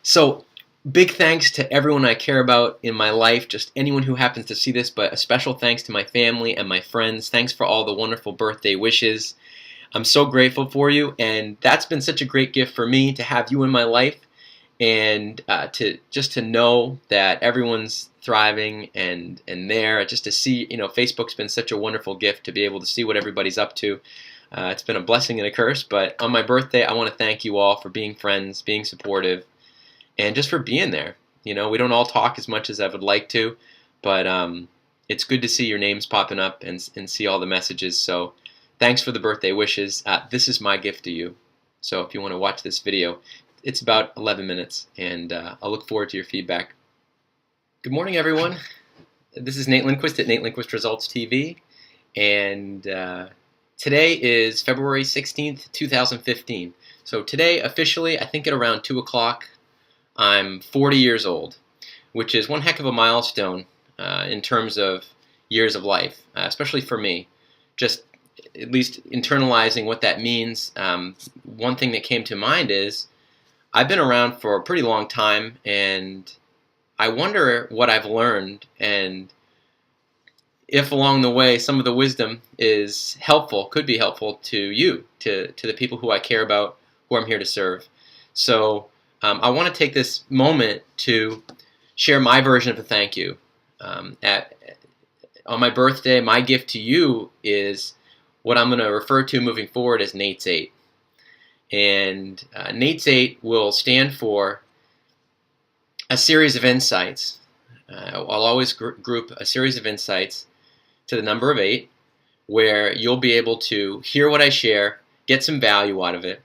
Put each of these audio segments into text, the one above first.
So, big thanks to everyone I care about in my life, just anyone who happens to see this, but a special thanks to my family and my friends. Thanks for all the wonderful birthday wishes. I'm so grateful for you, and that's been such a great gift for me to have you in my life, and to know that everyone's thriving and there, just to see, Facebook's been such a wonderful gift to be able to see what everybody's up to. It's been a blessing and a curse, but on my birthday, I want to thank you all for being friends, being supportive, and just for being there. We don't all talk as much as I would like to, but it's good to see your names popping up and see all the messages. So thanks for the birthday wishes. This is my gift to you. So if you want to watch this video, it's about 11 minutes, and I'll look forward to your feedback. Good morning, everyone. This is Nate Lindquist at Nate Lindquist Results TV, and today is February 16th, 2015. So today, officially, I think at around 2 o'clock, I'm 40 years old, which is one heck of a milestone in terms of years of life, especially for me. Just at least internalizing what that means, one thing that came to mind is I've been around for a pretty long time, and I wonder what I've learned, and if along the way some of the wisdom is helpful, could be helpful to you, to the people who I care about, who I'm here to serve. So I want to take this moment to share my version of a thank you. On my birthday, my gift to you is what I'm going to refer to moving forward as Nate's 8. And Nate's 8 will stand for a series of insights. I'll always group a series of insights to the number of 8, where you'll be able to hear what I share, get some value out of it,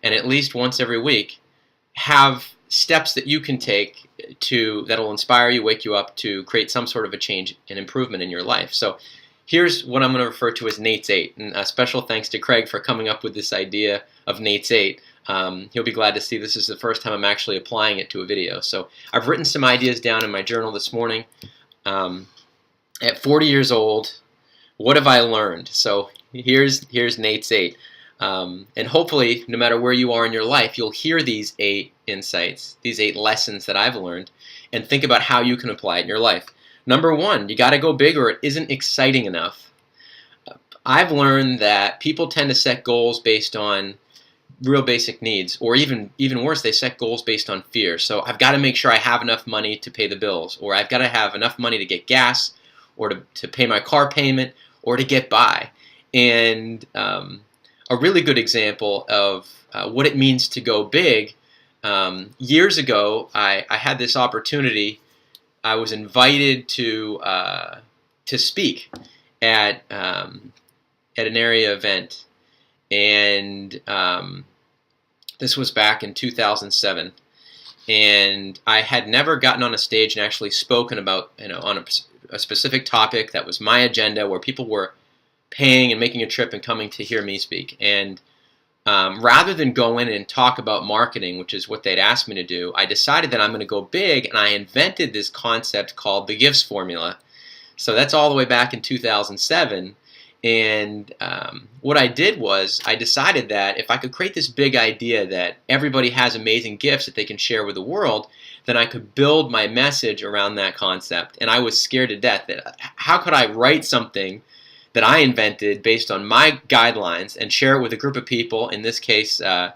and at least once every week have steps that you can take that'll inspire you, wake you up to create some sort of a change and improvement in your life. So here's what I'm going to refer to as Nate's 8, and a special thanks to Craig for coming up with this idea of Nate's 8. He'll be glad to see this is the first time I'm actually applying it to a video. So I've written some ideas down in my journal this morning. At 40 years old, what have I learned? So here's Nate's 8. And hopefully, no matter where you are in your life, you'll hear these 8 insights, these 8 lessons that I've learned, and think about how you can apply it in your life. Number 1, you got to go big or it isn't exciting enough. I've learned that people tend to set goals based on real basic needs, or even worse, they set goals based on fear. So I've got to make sure I have enough money to pay the bills, or I've got to have enough money to get gas, or to pay my car payment, or to get by. And a really good example of what it means to go big, years ago, I had this opportunity. I was invited to speak at an area event, and this was back in 2007. And I had never gotten on a stage and actually spoken about, on a specific topic that was my agenda, where people were paying and making a trip and coming to hear me speak. And rather than go in and talk about marketing, which is what they'd asked me to do, I decided that I'm going to go big, and I invented this concept called the GIFTS formula. So that's all the way back in 2007. And what I did was I decided that if I could create this big idea that everybody has amazing gifts that they can share with the world, then I could build my message around that concept. And I was scared to death that how could I write something that I invented based on my guidelines and share it with a group of people. In this case, I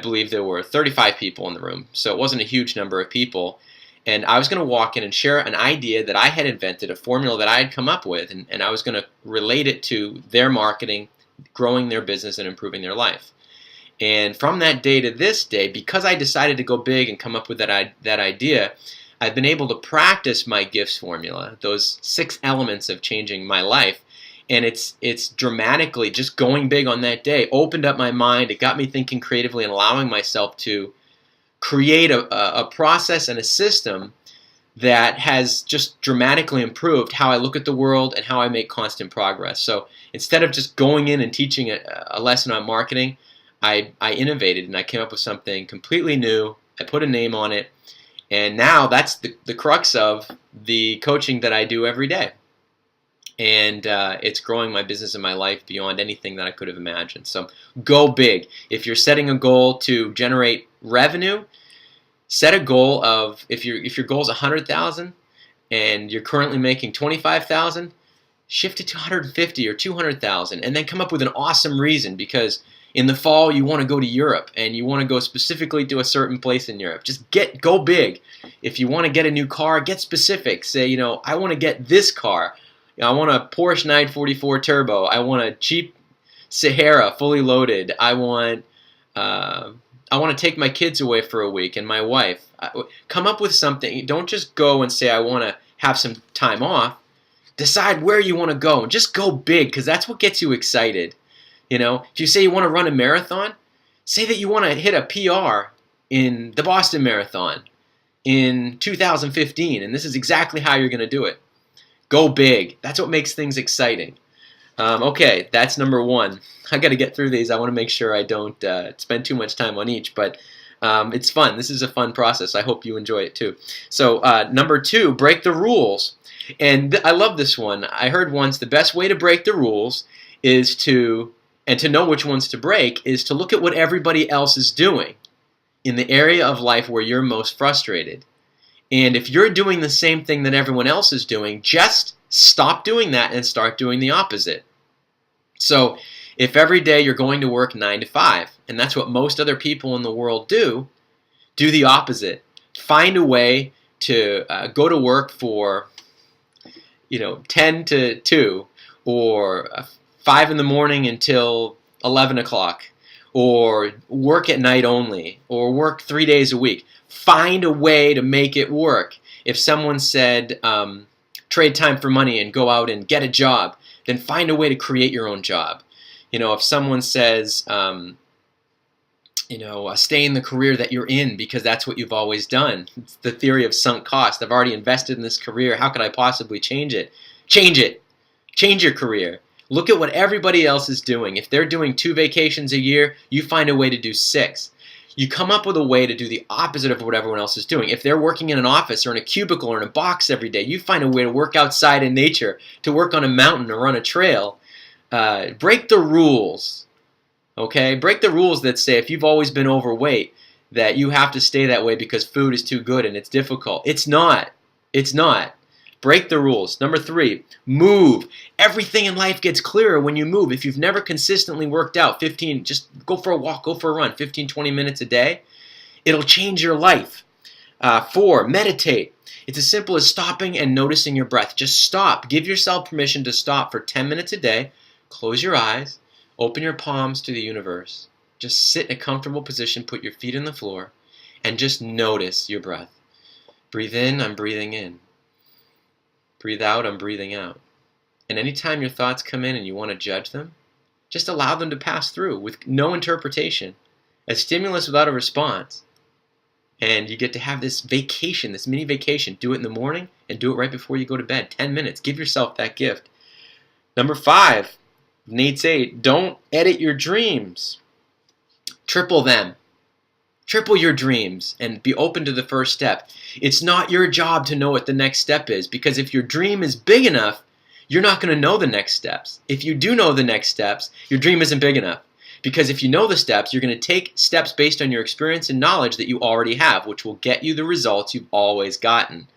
believe there were 35 people in the room, so it wasn't a huge number of people. And I was going to walk in and share an idea that I had invented, a formula that I had come up with, and I was going to relate it to their marketing, growing their business, and improving their life. And from that day to this day, because I decided to go big and come up with that idea, I've been able to practice my GIFTS formula, those 6 elements of changing my life. And it's dramatically, just going big on that day, opened up my mind. It got me thinking creatively and allowing myself to create a process and a system that has just dramatically improved how I look at the world and how I make constant progress. So instead of just going in and teaching a lesson on marketing, I innovated and I came up with something completely new. I put a name on it, and now that's the crux of the coaching that I do every day. And it's growing my business and my life beyond anything that I could have imagined. So go big. If you're setting a goal to generate revenue, Set a goal of, if your goal is 100,000 and you're currently making 25,000, shift it to 150 or 200,000, and then come up with an awesome reason, because in the fall you want to go to Europe and you want to go specifically to a certain place in Europe. Just go big. If you want to get a new car, get specific. Say, I want to get this car. I want a Porsche 944 Turbo. I want a Jeep Sahara fully loaded. I want to take my kids away for a week and my wife. Come up with something. Don't just go and say, I want to have some time off. Decide where you want to go and just go big, because that's what gets you excited. If you say you want to run a marathon, say that you want to hit a PR in the Boston Marathon in 2015, and this is exactly how you're going to do it. Go big. That's what makes things exciting. Okay, that's number one. I got to get through these. I want to make sure I don't spend too much time on each, but it's fun. This is a fun process. I hope you enjoy it too. So number two, break the rules. And I love this one. I heard once the best way to break the rules is to know which ones to break, is to look at what everybody else is doing in the area of life where you're most frustrated. And if you're doing the same thing that everyone else is doing, just stop doing that and start doing the opposite. So if every day you're going to work 9 to 5, and that's what most other people in the world do the opposite. Find a way to go to work for 10 to 2, or 5 in the morning until 11 o'clock, or work at night only, or work 3 days a week. Find a way to make it work. If someone said, trade time for money and go out and get a job, then find a way to create your own job. If someone says, stay in the career that you're in because that's what you've always done. It's the theory of sunk cost. I've already invested in this career. How could I possibly change it? Change it. Change your career. Look at what everybody else is doing. If they're doing 2 vacations a year, you find a way to do 6. You come up with a way to do the opposite of what everyone else is doing. If they're working in an office or in a cubicle or in a box every day, you find a way to work outside in nature, to work on a mountain or on a trail. Break the rules. Okay? Break the rules that say if you've always been overweight, that you have to stay that way because food is too good and it's difficult. It's not. It's not. Break the rules. Number 3, move. Everything in life gets clearer when you move. If you've never consistently worked out, just go for a walk, go for a run, 15, 20 minutes a day, it'll change your life. 4, meditate. It's as simple as stopping and noticing your breath. Just stop. Give yourself permission to stop for 10 minutes a day. Close your eyes. Open your palms to the universe. Just sit in a comfortable position. Put your feet on the floor. And just notice your breath. Breathe in, I'm breathing in. Breathe out, I'm breathing out. And anytime your thoughts come in and you want to judge them, just allow them to pass through with no interpretation. A stimulus without a response. And you get to have this vacation, this mini vacation. Do it in the morning and do it right before you go to bed. 10 minutes. Give yourself that gift. Number 5, Nate's 8, don't edit your dreams. Triple them. Triple your dreams and be open to the first step. It's not your job to know what the next step is, because if your dream is big enough, you're not going to know the next steps. If you do know the next steps, your dream isn't big enough. Because if you know the steps, you're going to take steps based on your experience and knowledge that you already have, which will get you the results you've always gotten.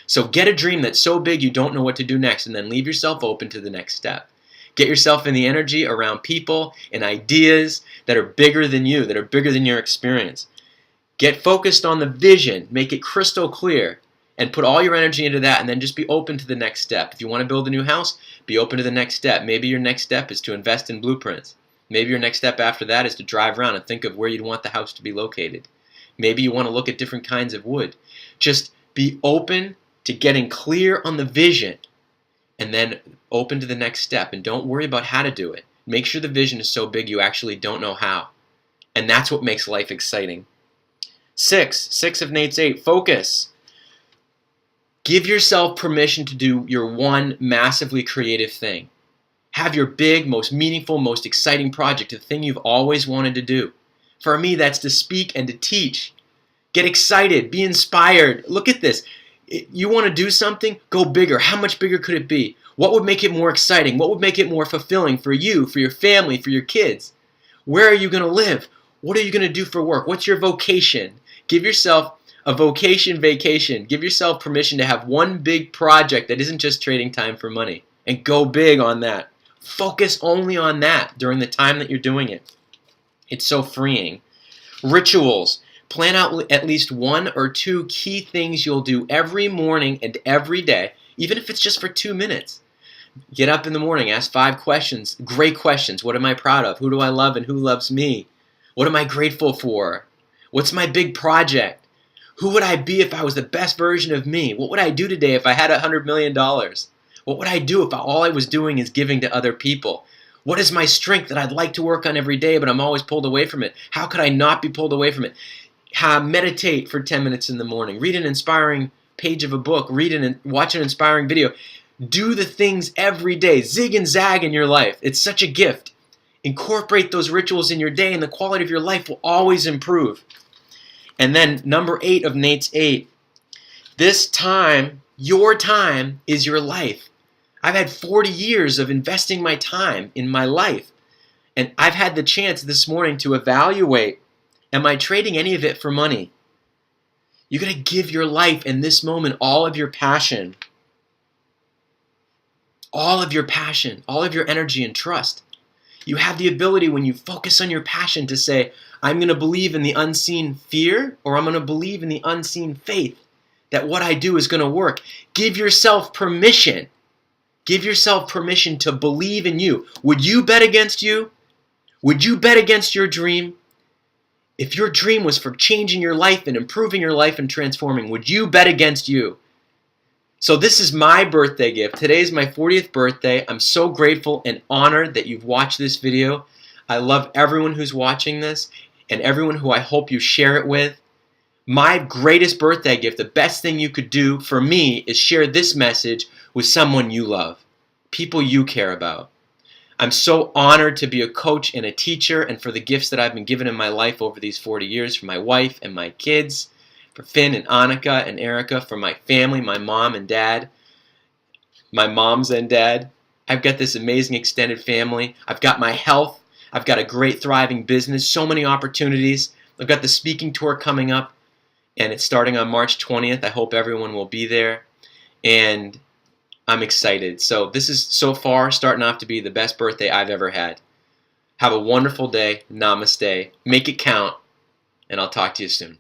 So get a dream that's so big you don't know what to do next, and then leave yourself open to the next step. Get yourself in the energy around people and ideas that are bigger than you, that are bigger than your experience. Get focused on the vision, make it crystal clear, and put all your energy into that, and then just be open to the next step. If you want to build a new house, be open to the next step. Maybe your next step is to invest in blueprints. Maybe your next step after that is to drive around and think of where you'd want the house to be located. Maybe you want to look at different kinds of wood. Just be open to getting clear on the vision, and then open to the next step, and don't worry about how to do it. Make sure the vision is so big you actually don't know how. And that's what makes life exciting. 6 of Nate's 8, focus. Give yourself permission to do your one massively creative thing. Have your big, most meaningful, most exciting project, the thing you've always wanted to do. For me, that's to speak and to teach. Get excited, be inspired. Look at this. You want to do something? Go bigger. How much bigger could it be? What would make it more exciting? What would make it more fulfilling for you, for your family, for your kids? Where are you going to live? What are you going to do for work? What's your vocation? Give yourself A vocation vacation. Give yourself permission to have one big project that isn't just trading time for money. And go big on that. Focus only on that during the time that you're doing it. It's so freeing. Rituals. Plan out at least 1 or 2 key things you'll do every morning and every day, even if it's just for 2 minutes. Get up in the morning, ask 5 questions, great questions. What am I proud of? Who do I love and who loves me? What am I grateful for? What's my big project? Who would I be if I was the best version of me? What would I do today if I had $100 million? What would I do if all I was doing is giving to other people? What is my strength that I'd like to work on every day, but I'm always pulled away from it? How could I not be pulled away from it? Meditate for 10 minutes in the morning. Read an inspiring page of a book. Watch an inspiring video. Do the things every day. Zig and zag in your life. It's such a gift. Incorporate those rituals in your day, and the quality of your life will always improve. And then number 8 of Nate's 8. This time, your time is your life. I've had 40 years of investing my time in my life. And I've had the chance this morning to evaluate, am I trading any of it for money? You're going to give your life in this moment all of your passion. All of your passion, all of your energy and trust. You have the ability when you focus on your passion to say, I'm going to believe in the unseen fear, or I'm going to believe in the unseen faith that what I do is going to work. Give yourself permission. Give yourself permission to believe in you. Would you bet against you? Would you bet against your dream? If your dream was for changing your life and improving your life and transforming, would you bet against you? So this is my birthday gift. Today is my 40th birthday. I'm so grateful and honored that you've watched this video. I love everyone who's watching this and everyone who I hope you share it with. My greatest birthday gift, the best thing you could do for me, is share this message with someone you love, people you care about. I'm so honored to be a coach and a teacher, and for the gifts that I've been given in my life over these 40 years, for my wife and my kids, for Finn and Annika and Erica, for my family, my mom and dad, my moms and dad. I've got this amazing extended family. I've got my health. I've got a great thriving business, so many opportunities. I've got the speaking tour coming up, and it's starting on March 20th. I hope everyone will be there, and I'm excited. So this is so far starting off to be the best birthday I've ever had. Have a wonderful day. Namaste. Make it count, and I'll talk to you soon.